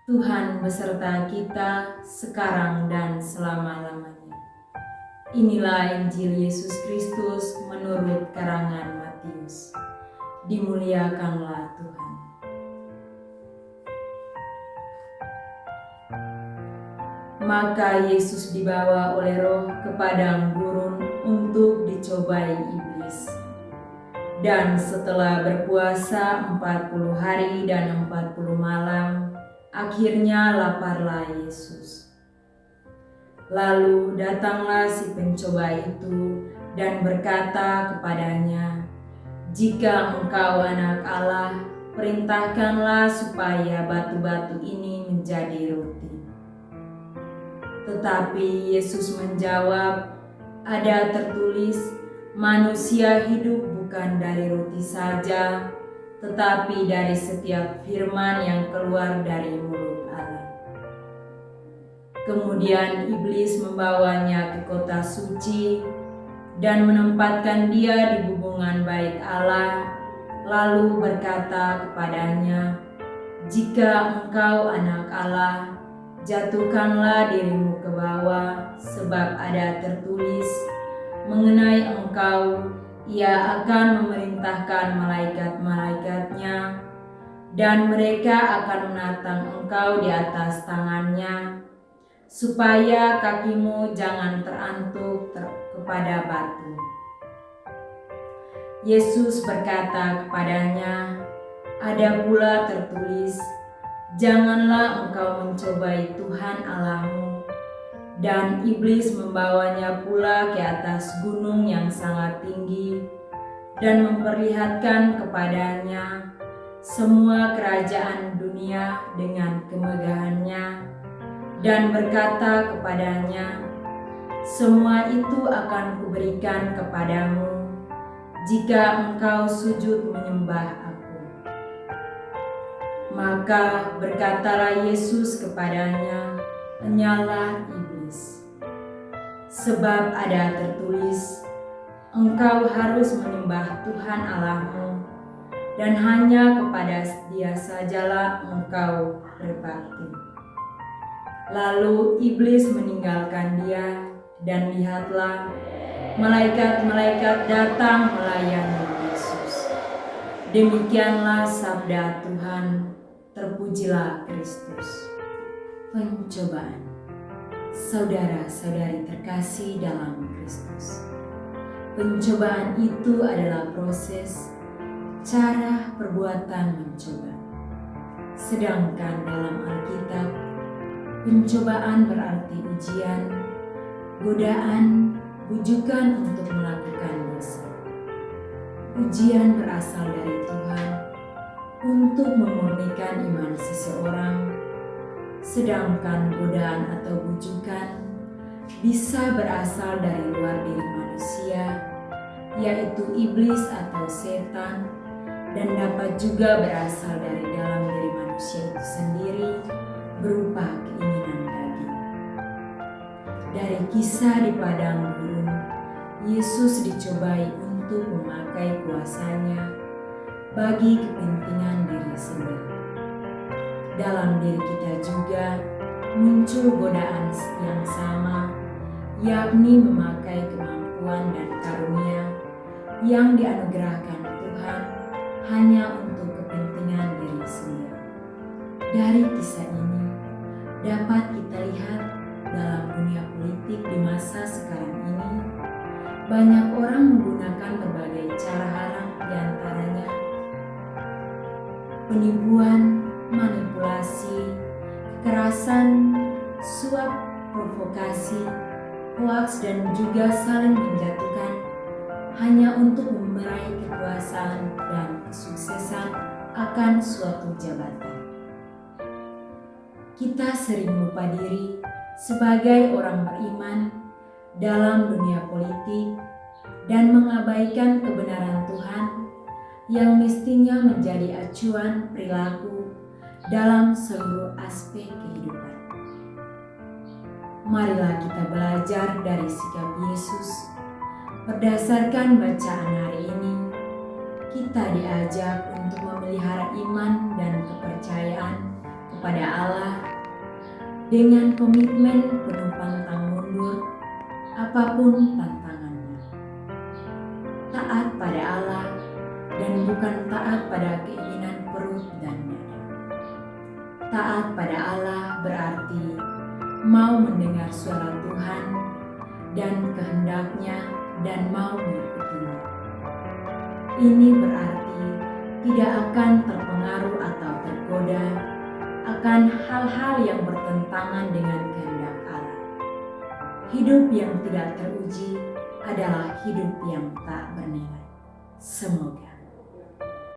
Tuhan beserta kita sekarang dan selama-lamanya. Inilah Injil Yesus Kristus menurut karangan Matius. Dimuliakanlah Tuhan. Maka Yesus dibawa oleh Roh ke padang gurun untuk dicobai iblis. Dan setelah berpuasa 40 hari dan 40 malam, akhirnya laparlah Yesus. Lalu datanglah si pencoba itu dan berkata kepadanya, "Jika engkau anak Allah, perintahkanlah supaya batu-batu ini menjadi roti." Tetapi Yesus menjawab, "Ada tertulis, manusia hidup bukan dari roti saja, tetapi dari setiap firman yang keluar dari mulut Allah." Kemudian iblis membawanya ke kota suci dan menempatkan dia di hubungan bait Allah, lalu berkata kepadanya, "Jika engkau anak Allah, jatuhkanlah dirimu ke bawah, sebab ada tertulis, mengenai engkau Ia akan memerintahkan malaikat-malaikatnya, dan mereka akan menatang engkau di atas tangannya, supaya kakimu jangan terantuk kepada batu." Yesus berkata kepadanya, "Ada pula tertulis, janganlah engkau mencobai Tuhan Allahmu." Dan iblis membawanya pula ke atas gunung yang sangat tinggi dan memperlihatkan kepadanya semua kerajaan dunia dengan kemegahannya, dan berkata kepadanya, "Semua itu akan kuberikan kepadamu jika engkau sujud menyembah Aku." Maka berkatalah Yesus kepadanya, "Enyalah iblis. Sebab ada tertulis, engkau harus menyembah Tuhan Allahmu, dan hanya kepada Dia sajalah engkau berbakti." Lalu iblis meninggalkan dia, dan lihatlah, malaikat-malaikat datang melayani Yesus. Demikianlah sabda Tuhan. Terpujilah Kristus. Pencobaan. Saudara-saudari terkasih dalam Kristus, pencobaan itu adalah proses, cara perbuatan mencoba. Sedangkan dalam Alkitab, pencobaan berarti ujian, godaan, bujukan untuk melakukan dosa. Ujian berasal dari Tuhan untuk memurnikan iman seseorang, sedangkan godaan atau bujukan bisa berasal dari luar diri manusia, yaitu iblis atau setan, dan dapat juga berasal dari dalam diri manusia itu sendiri, berupa keinginan daging. Dari kisah di padang gurun, Yesus dicobai untuk memakai kuasanya bagi kepentingan diri sendiri. Dalam diri kita juga muncul godaan yang sama, yakni memakai kemampuan dan karunia yang dianugerahkan Tuhan hanya untuk kepentingan diri sendiri. Dari kisah ini dapat kita lihat dalam dunia politik di masa sekarang ini, banyak orang menggunakan berbagai cara haram, diantaranya penipuan, manipulasi, kekerasan, suap, provokasi, hoaks, dan juga saling menjatuhkan hanya untuk meraih kekuasaan dan kesuksesan akan suatu jabatan. Kita sering lupa diri sebagai orang beriman dalam dunia politik dan mengabaikan kebenaran Tuhan yang mestinya menjadi acuan perilaku dalam seluruh aspek kehidupan. Marilah kita belajar dari sikap Yesus. Berdasarkan bacaan hari ini, kita diajak untuk memelihara iman dan kepercayaan kepada Allah dengan komitmen penuh pantang mundur apapun tantangannya. Taat pada Allah dan bukan taat pada keinginan perut dan dada. Taat pada Allah berarti mau mendengar suara Tuhan dan kehendaknya dan mau mengikutinya. Ini berarti tidak akan terpengaruh atau tergoda akan hal-hal yang bertentangan dengan kehendak Allah. Hidup yang tidak teruji adalah hidup yang tak bernilai. Semoga